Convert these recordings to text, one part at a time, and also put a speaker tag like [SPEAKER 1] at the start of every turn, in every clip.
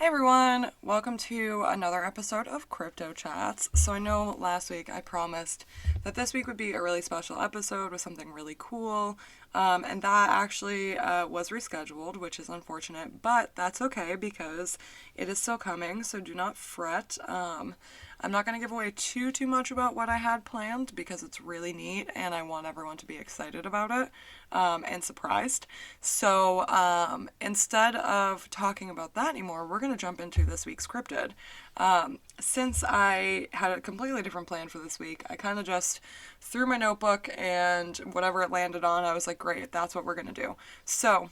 [SPEAKER 1] Hey everyone, welcome to another episode of Crypto Chats. So I know last week I promised that this week would be a really special episode with something really cool, and that actually was rescheduled, which is unfortunate, but that's okay because it is still coming, so do not fret. I'm not going to give away too much about what I had planned because it's really neat and I want everyone to be excited about it and surprised. So instead of talking about that anymore, we're going to jump into this week's scripted. Since I had a completely different plan for this week, I kind of just threw my notebook and whatever it landed on, I was like, great, that's what we're going to do. So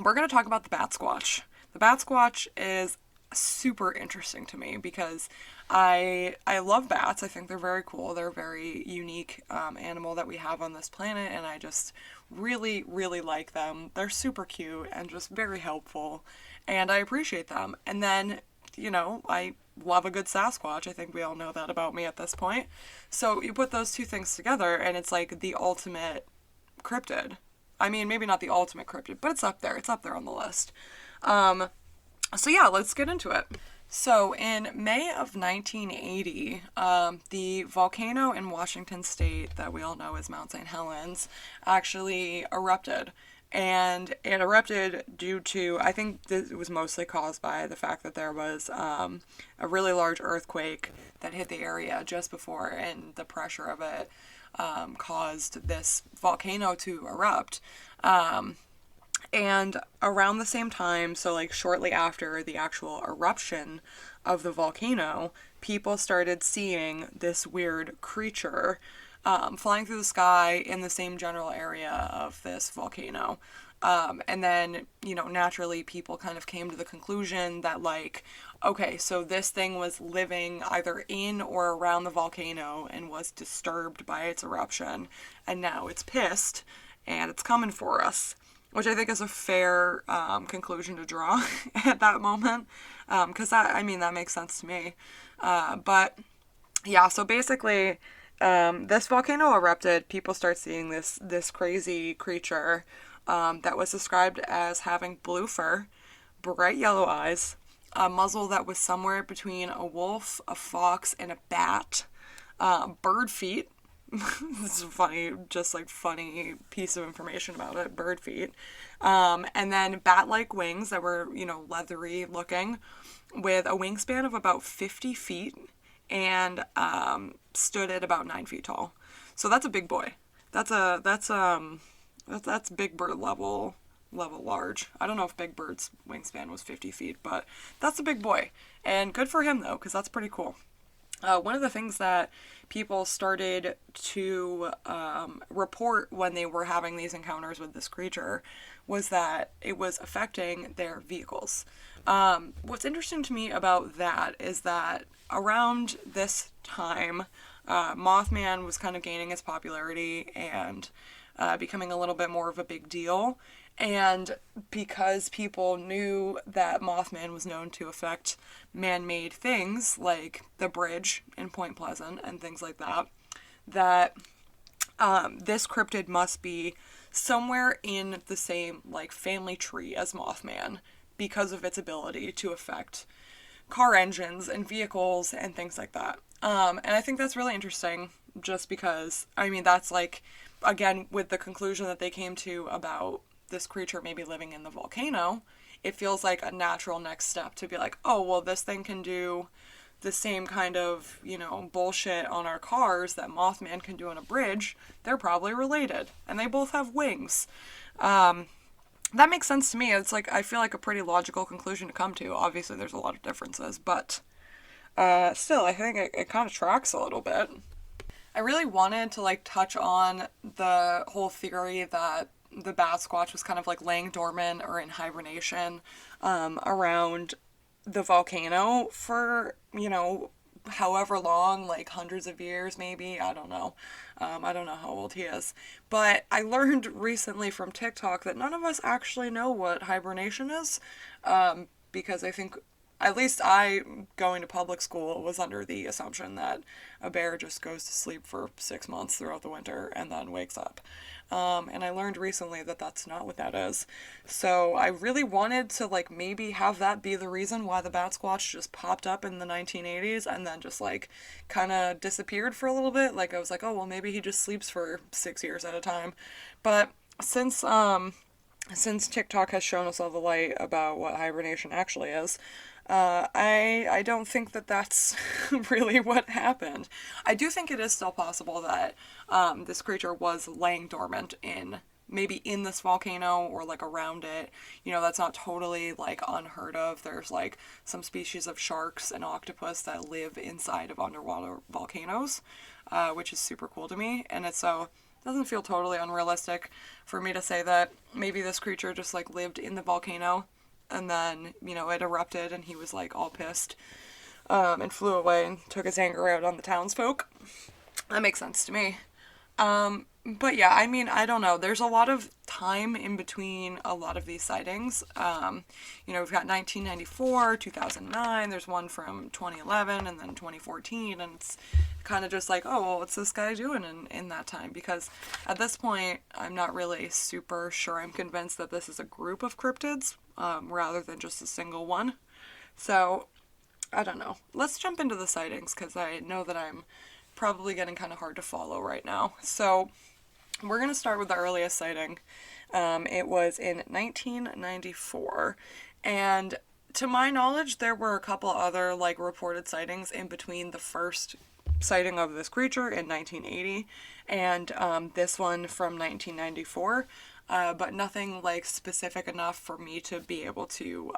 [SPEAKER 1] we're going to talk about the Batsquatch. The Batsquatch is super interesting to me because I love bats. I think they're very cool. They're a very unique animal that we have on this planet, and I just really like them. They're super cute and just very helpful, and I appreciate them. And then, I love a good Sasquatch. I think we all know that about me at this point. So you put those two things together, and it's like the ultimate cryptid. I mean, maybe not the ultimate cryptid, but it's up there. It's up there on the list. So yeah, let's get into it. So in May of 1980, the volcano in Washington State that we all know as Mount St. Helens actually erupted. And it erupted due to, I think this was mostly caused by the fact that there was a really large earthquake that hit the area just before, and the pressure of it caused this volcano to erupt. And around the same time, so like shortly after the actual eruption of the volcano, people started seeing this weird creature flying through the sky in the same general area of this volcano. And then, naturally people kind of came to the conclusion that, like, okay, so this thing was living either in or around the volcano and was disturbed by its eruption, and now it's pissed and it's coming for us, which I think is a fair conclusion to draw at that moment, because that makes sense to me. But yeah, so basically, this volcano erupted. People start seeing this crazy creature that was described as having blue fur, bright yellow eyes, a muzzle that was somewhere between a wolf, a fox, and a bat, bird feet. This is funny, just like funny piece of information about it. Bird feet. And then bat-like wings that were, leathery looking, with a wingspan of about 50 feet, and stood at about 9 feet tall. So that's a big boy. That's big bird level large. I don't know if Big Bird's wingspan was 50 feet, but that's a big boy. And good for him though, because that's pretty cool. One of the things that people started to report when they were having these encounters with this creature was that it was affecting their vehicles. What's interesting to me about that is that around this time, Mothman was kind of gaining its popularity and becoming a little bit more of a big deal. And because people knew that Mothman was known to affect man-made things like the bridge in Point Pleasant and things like that, that this cryptid must be somewhere in the same like family tree as Mothman because of its ability to affect car engines and vehicles and things like that. And I think that's really interesting just because, that's like, again, with the conclusion that they came to about this creature maybe living in the volcano, it feels like a natural next step to be like, oh, well, this thing can do the same kind of, bullshit on our cars that Mothman can do on a bridge. They're probably related. And they both have wings. That makes sense to me. It's like, I feel like a pretty logical conclusion to come to. Obviously, there's a lot of differences, but still, I think it kind of tracks a little bit. I really wanted to, like, touch on the whole theory that the Batsquatch was kind of like laying dormant or in hibernation around the volcano for, however long, like hundreds of years maybe. I don't know. I don't know how old he is. But I learned recently from TikTok that none of us actually know what hibernation is, because I think at least I, going to public school, was under the assumption that a bear just goes to sleep for 6 months throughout the winter and then wakes up. And I learned recently that that's not what that is. So I really wanted to like maybe have that be the reason why the Batsquatch just popped up in the 1980s and then just like kind of disappeared for a little bit. Like I was like, oh well, maybe he just sleeps for 6 years at a time. But since TikTok has shown us all the light about what hibernation actually is, I don't think that that's really what happened. I do think it is still possible that this creature was laying dormant in maybe in this volcano or like around it. You know, that's not totally like unheard of. There's like some species of sharks and octopus that live inside of underwater volcanoes, which is super cool to me. And it's so doesn't feel totally unrealistic for me to say that maybe this creature just like lived in the volcano and then, you know, it erupted and he was like all pissed and flew away and took his anger out on the townsfolk. That makes sense to me. But yeah, I mean, I don't know. There's a lot of time in between a lot of these sightings. You know, we've got 1994, 2009, there's one from 2011 and then 2014, and it's kind of just like, oh, well, what's this guy doing in that time? Because at this point, I'm not really super sure I'm convinced that this is a group of cryptids rather than just a single one. So, I don't know. Let's jump into the sightings because I know that I'm probably getting kind of hard to follow right now. So, we're going to start with the earliest sighting. It was in 1994, and to my knowledge, there were a couple other like reported sightings in between the first sighting of this creature in 1980 and this one from 1994. But nothing like specific enough for me to be able to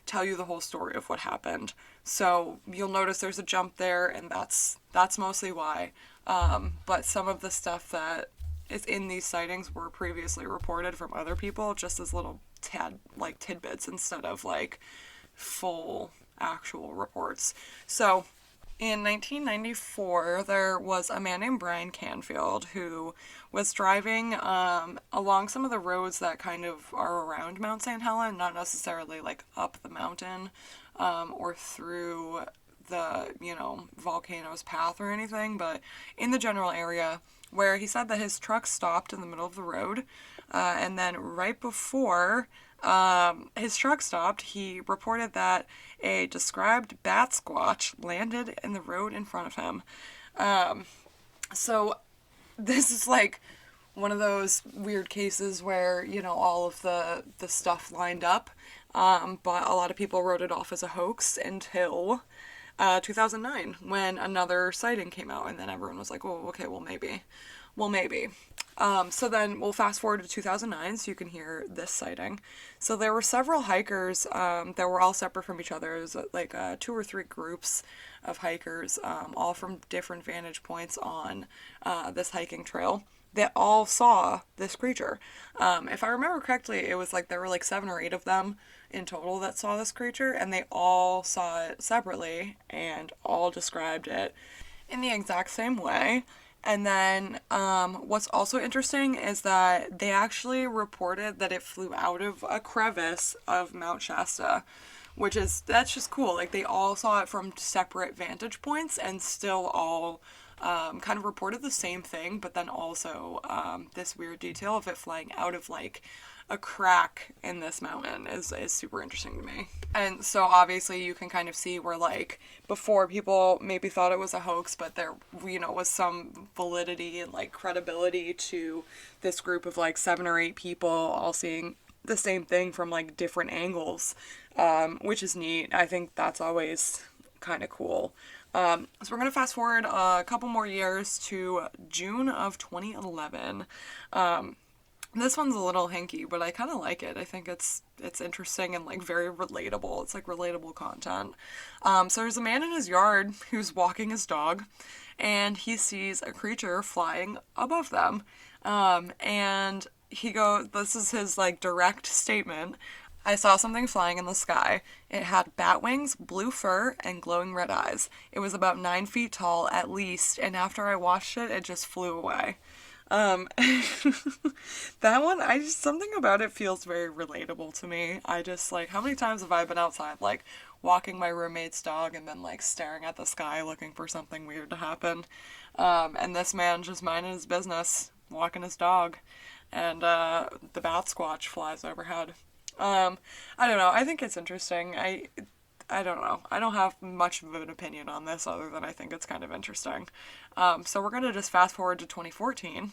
[SPEAKER 1] tell you the whole story of what happened. So you'll notice there's a jump there, and that's mostly why. But some of the stuff that is in these sightings were previously reported from other people, just as little tidbits instead of like full actual reports. So in 1994, there was a man named Brian Canfield who was driving along some of the roads that kind of are around Mount St. Helens, not necessarily like up the mountain or through the, you know, volcano's path or anything, but in the general area, where he said that his truck stopped in the middle of the road, and then right before his truck stopped, he reported that a described Batsquatch landed in the road in front of him. So this is like one of those weird cases where, you know, all of the stuff lined up, but a lot of people wrote it off as a hoax until 2009 when another sighting came out, and then everyone was like, oh, okay, well maybe. So then we'll fast forward to 2009 so you can hear this sighting. So there were several hikers that were all separate from each other. It was like 2 or 3 groups of hikers, all from different vantage points on this hiking trail, that all saw this creature. If I remember correctly, it was like there were like 7 or 8 of them in total that saw this creature, and they all saw it separately and all described it in the exact same way. And then what's also interesting is that they actually reported that it flew out of a crevice of Mount Shasta, that's just cool. Like they all saw it from separate vantage points and still all kind of reported the same thing, but then also this weird detail of it flying out of like a crack in this mountain is super interesting to me. And so obviously you can kind of see where like before people maybe thought it was a hoax, but there, you know, was some validity and like credibility to this group of like 7 or 8 people all seeing the same thing from like different angles, which is neat. I think that's always kind of cool. So we're going to fast forward a couple more years to June of 2011. This one's a little hinky, but I kind of like it. I think it's interesting and like very relatable. It's like relatable content. So there's a man in his yard who's walking his dog, and he sees a creature flying above them. And this is his like direct statement. I saw something flying in the sky. It had bat wings, blue fur, and glowing red eyes. It was about 9 feet tall at least, and after I watched it, it just flew away. Um, that one, something about it feels very relatable to me. I just, like, how many times have I been outside, like, walking my roommate's dog and then, like, staring at the sky looking for something weird to happen? And this man just minding his business, walking his dog, and, the Batsquatch flies overhead. Um, I don't know. I think it's interesting. I don't know. I don't have much of an opinion on this other than I think it's kind of interesting. So we're gonna just fast forward to 2014,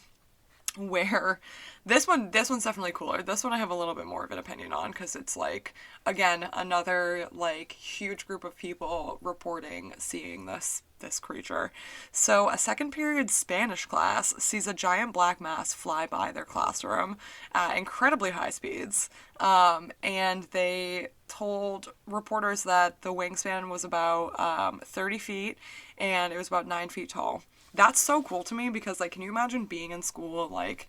[SPEAKER 1] where this one's definitely cooler. This one I have a little bit more of an opinion on because it's like, again, another like huge group of people reporting seeing this creature. So a second period Spanish class sees a giant black mass fly by their classroom at incredibly high speeds. And they told reporters that the wingspan was about 30 feet and it was about 9 feet tall. That's so cool to me because, like, can you imagine being in school, like,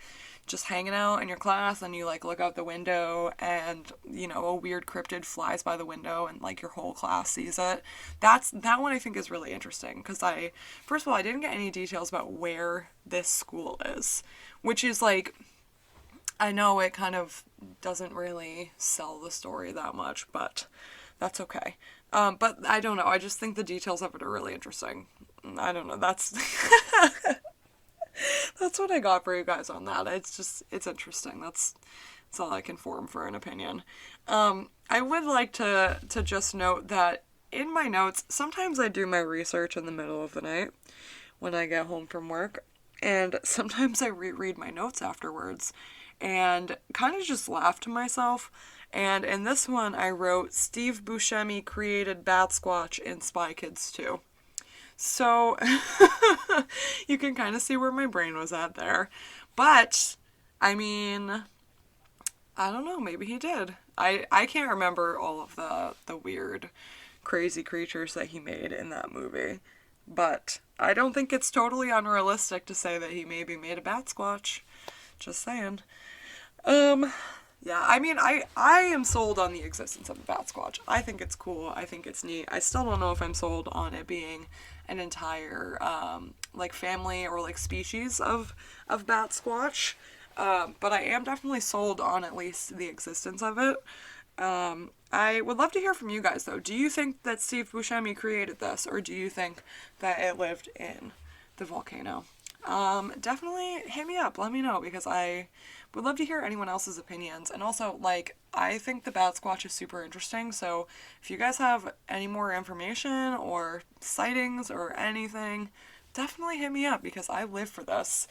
[SPEAKER 1] just hanging out in your class and you, like, look out the window and, you know, a weird cryptid flies by the window and, like, your whole class sees it? That one I think is really interesting because first of all, I didn't get any details about where this school is, which is, like, I know it kind of doesn't really sell the story that much, but that's okay. But I don't know. I just think the details of it are really interesting. I don't know. That's that's what I got for you guys on that. It's interesting. That's all I can form for an opinion. I would like to just note that in my notes, sometimes I do my research in the middle of the night when I get home from work, and sometimes I reread my notes afterwards and kind of just laugh to myself. And in this one, I wrote, Steve Buscemi created Batsquatch in Spy Kids 2. So you can kind of see where my brain was at there. But, I mean, I don't know, maybe he did. I can't remember all of the weird, crazy creatures that he made in that movie. But I don't think it's totally unrealistic to say that he maybe made a Batsquatch. Just saying. Yeah, I mean, I am sold on the existence of the Batsquatch. I think it's cool. I think it's neat. I still don't know if I'm sold on it being an entire, like, family or, like, species of Batsquatch. But I am definitely sold on at least the existence of it. I would love to hear from you guys, though. Do you think that Steve Buscemi created this, or do you think that it lived in the volcano? Definitely hit me up. Let me know, because I would love to hear anyone else's opinions. And also, like, I think the Batsquatch is super interesting, so if you guys have any more information or sightings or anything, definitely hit me up, because I live for this.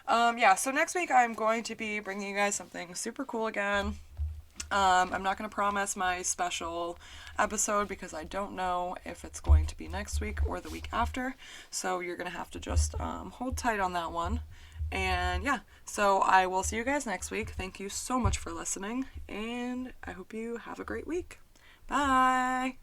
[SPEAKER 1] Yeah, so next week I'm going to be bringing you guys something super cool again. I'm not going to promise my special episode because I don't know if it's going to be next week or the week after. So you're going to have to just hold tight on that one. And yeah, so I will see you guys next week. Thank you so much for listening, and I hope you have a great week. Bye!